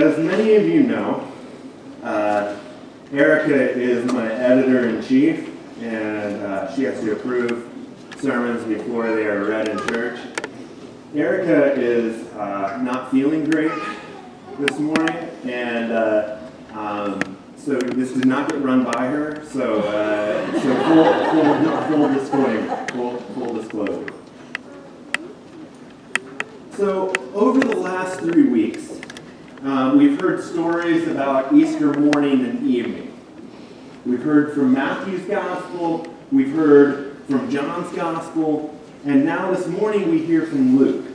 As many of you know, Erica is my editor-in-chief, and she has to approve sermons before they are read in church. Erica is not feeling great this morning, and so this did not get run by her, so full disclaimer, full disclosure. So over the last 3 weeks, we've heard stories about Easter morning and evening. We've heard from Matthew's Gospel, we've heard from John's Gospel, and now this morning we hear from Luke.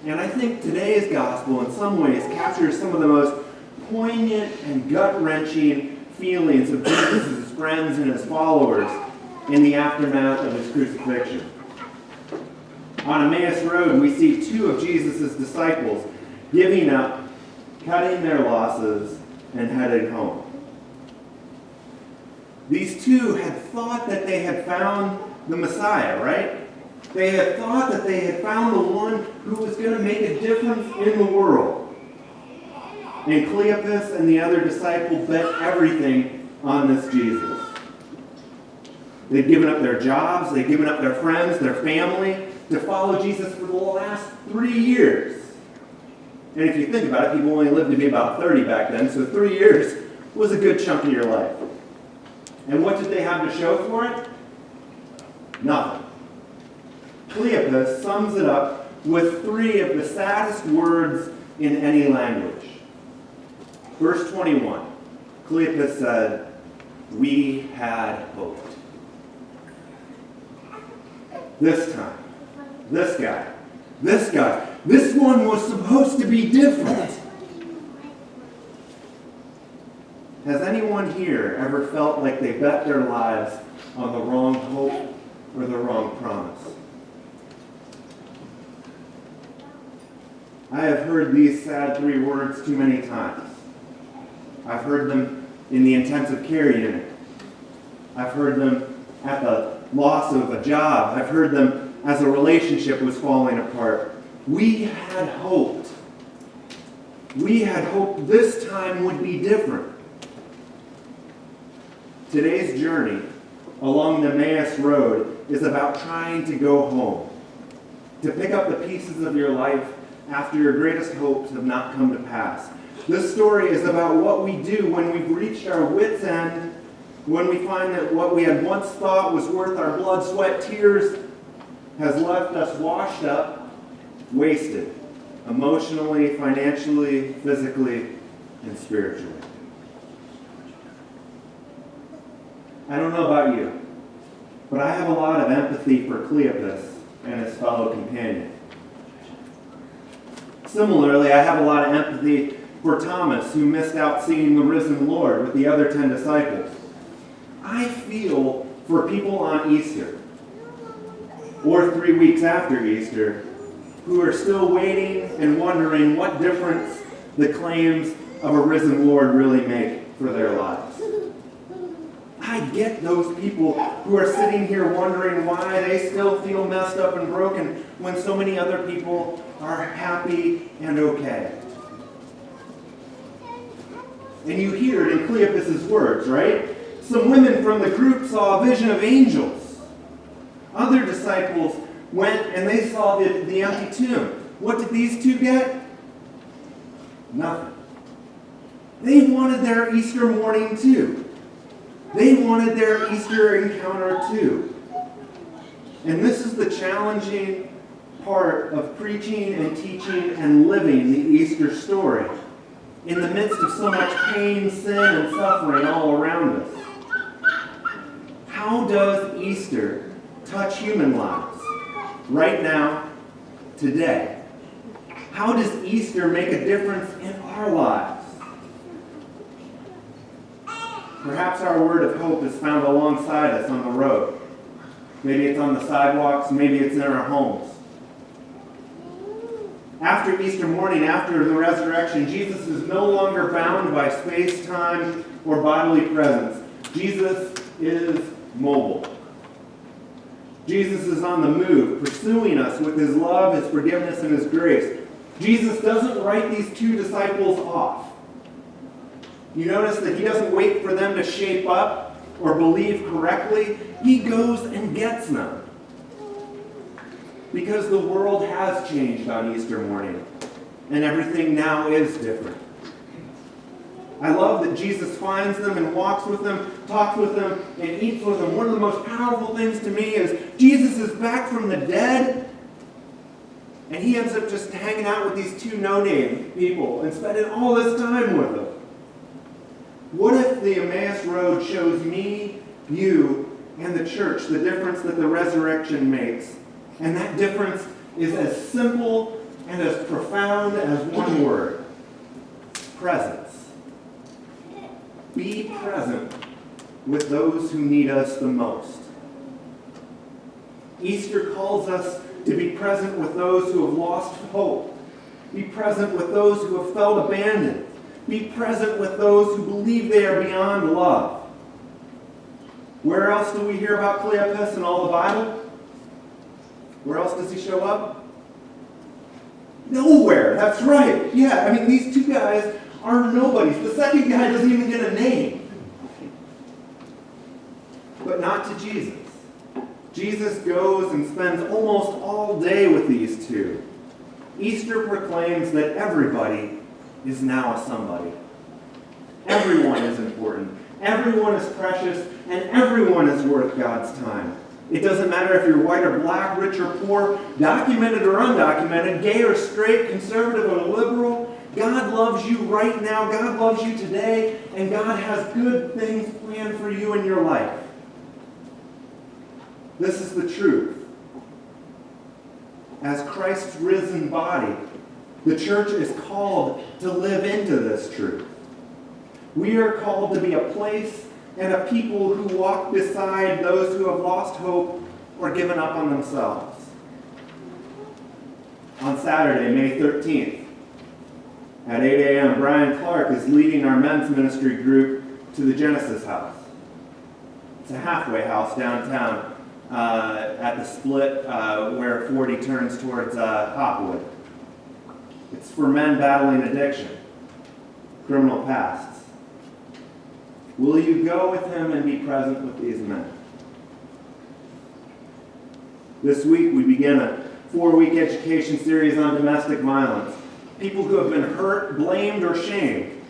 And I think today's Gospel in some ways captures some of the most poignant and gut-wrenching feelings of Jesus' friends and his followers in the aftermath of his crucifixion. On Emmaus Road, we see two of Jesus' disciples giving up, cutting their losses, and heading home. These two had thought that they had found the Messiah, right? They had thought that they had found the one who was going to make a difference in the world. And Cleopas and the other disciple bet everything on this Jesus. They'd given up their jobs, they'd given up their friends, their family, to follow Jesus for the last 3 years. And if you think about it, people only lived to be about 30 back then, so 3 years was a good chunk of your life. And what did they have to show for it? Nothing. Cleopas sums it up with 3 of the saddest words in any language. Verse 21, Cleopas said, "We had hoped." This time, this guy, this one was supposed to be different. Has anyone here ever felt like they bet their lives on the wrong hope or the wrong promise? I have heard these sad 3 words too many times. I've heard them in the intensive care unit. I've heard them at the loss of a job. I've heard them as a relationship was falling apart. We had hoped. We had hoped this time would be different. Today's journey along the Emmaus Road is about trying to go home, to pick up the pieces of your life after your greatest hopes have not come to pass. This story is about what we do when we've reached our wits' end, when we find that what we had once thought was worth our blood, sweat, tears has left us washed up, wasted, emotionally, financially, physically, and spiritually. I don't know about you, but I have a lot of empathy for Cleopas and his fellow companion. Similarly, I have a lot of empathy for Thomas, who missed out seeing the risen Lord with the other 10 disciples. I feel for people on Easter, or 3 weeks after Easter, who are still waiting and wondering what difference the claims of a risen Lord really make for their lives. I get those people who are sitting here wondering why they still feel messed up and broken when so many other people are happy and okay. And you hear it in Cleopas' words, right? Some women from the group saw a vision of angels. Other disciples went and they saw the empty tomb. What did these 2 get? Nothing. They wanted their Easter morning too. They wanted their Easter encounter too. And this is the challenging part of preaching and teaching and living the Easter story in the midst of so much pain, sin, and suffering all around us. How does Easter touch human lives right now, today? How does Easter make a difference in our lives? Perhaps our word of hope is found alongside us on the road. Maybe it's on the sidewalks, maybe it's in our homes. After Easter morning, after the resurrection, Jesus is no longer bound by space, time, or bodily presence. Jesus is mobile. Jesus is on the move, pursuing us with his love, his forgiveness, and his grace. Jesus doesn't write these two disciples off. You notice that he doesn't wait for them to shape up or believe correctly. He goes and gets them. Because the world has changed on Easter morning, and everything now is different. I love that Jesus finds them and walks with them, talks with them, and eats with them. One of the most powerful things to me is Jesus is back from the dead, and he ends up just hanging out with these two no-name people and spending all this time with them. What if the Emmaus Road shows me, you, and the church the difference that the resurrection makes? And that difference is as simple and as profound as one word: presence. Be present with those who need us the most. Easter calls us to be present with those who have lost hope. Be present with those who have felt abandoned. Be present with those who believe they are beyond love. Where else do we hear about Cleopas in all the Bible? Where else does he show up? Nowhere. That's right. Yeah, I mean, these two guys are nobodies. The second guy doesn't even get a name. But not to Jesus. Jesus goes and spends almost all day with these two. Easter proclaims that everybody is now a somebody. Everyone is important. Everyone is precious, and everyone is worth God's time. It doesn't matter if you're white or black, rich or poor, documented or undocumented, gay or straight, conservative or liberal. God loves you right now. God loves you today, and God has good things planned for you in your life. This is the truth. As Christ's risen body, the church is called to live into this truth. We are called to be a place and a people who walk beside those who have lost hope or given up on themselves. On Saturday, May 13th, at 8 a.m., Brian Clark is leading our men's ministry group to the Genesis House. It's a halfway house downtown at the split where 40 turns towards Hopwood. It's for men battling addiction, criminal pasts. Will you go with him and be present with these men? This week we begin a 4-week education series on domestic violence. People who have been hurt, blamed, or shamed.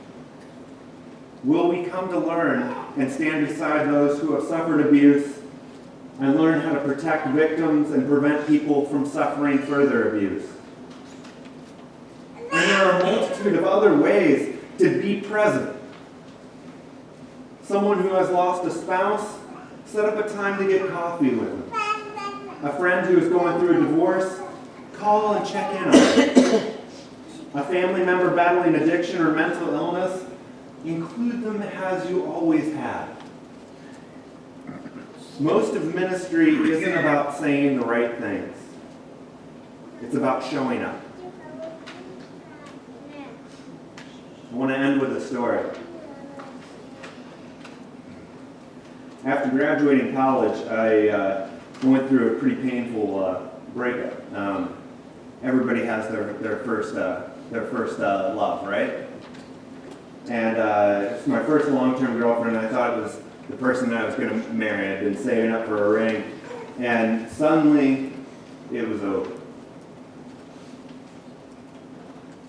Will we come to learn and stand beside those who have suffered abuse and learn how to protect victims and prevent people from suffering further abuse? And there are a multitude of other ways to be present. Someone who has lost a spouse, set up a time to get coffee with them. A friend who is going through a divorce, call and check in on them. A family member battling addiction or mental illness, include them as you always have. Most of ministry isn't about saying the right things. It's about showing up. I want to end with a story. After graduating college, I went through a pretty painful breakup. Everybody has their first love, right? And it's my first long-term girlfriend, and I thought it was the person that I was going to marry. I'd been saving up for a ring, and suddenly it was over.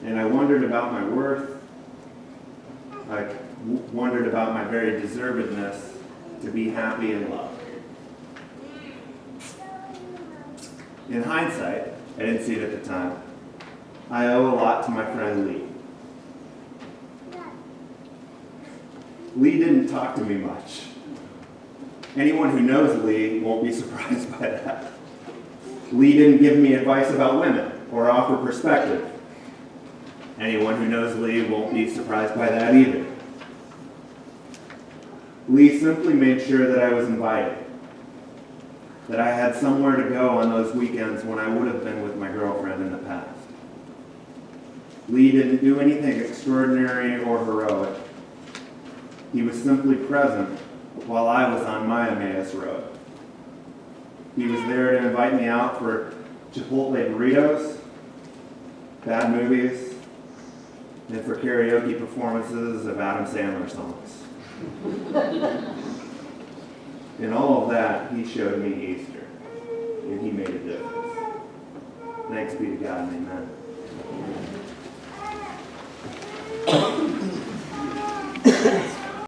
And I wondered about my worth. I wondered about my very deservedness to be happy and loved. In hindsight, I didn't see it at the time, I owe a lot to my friend Lee. Lee didn't talk to me much. Anyone who knows Lee won't be surprised by that. Lee didn't give me advice about women or offer perspective. Anyone who knows Lee won't be surprised by that either. Lee simply made sure that I was invited, that I had somewhere to go on those weekends when I would have been with my girlfriend in the past. Lee didn't do anything extraordinary or heroic. He was simply present while I was on my Emmaus Road. He was there to invite me out for Chipotle burritos, bad movies, and for karaoke performances of Adam Sandler songs. In all of that, he showed me Easter, and he made a difference. Thanks be to God and amen.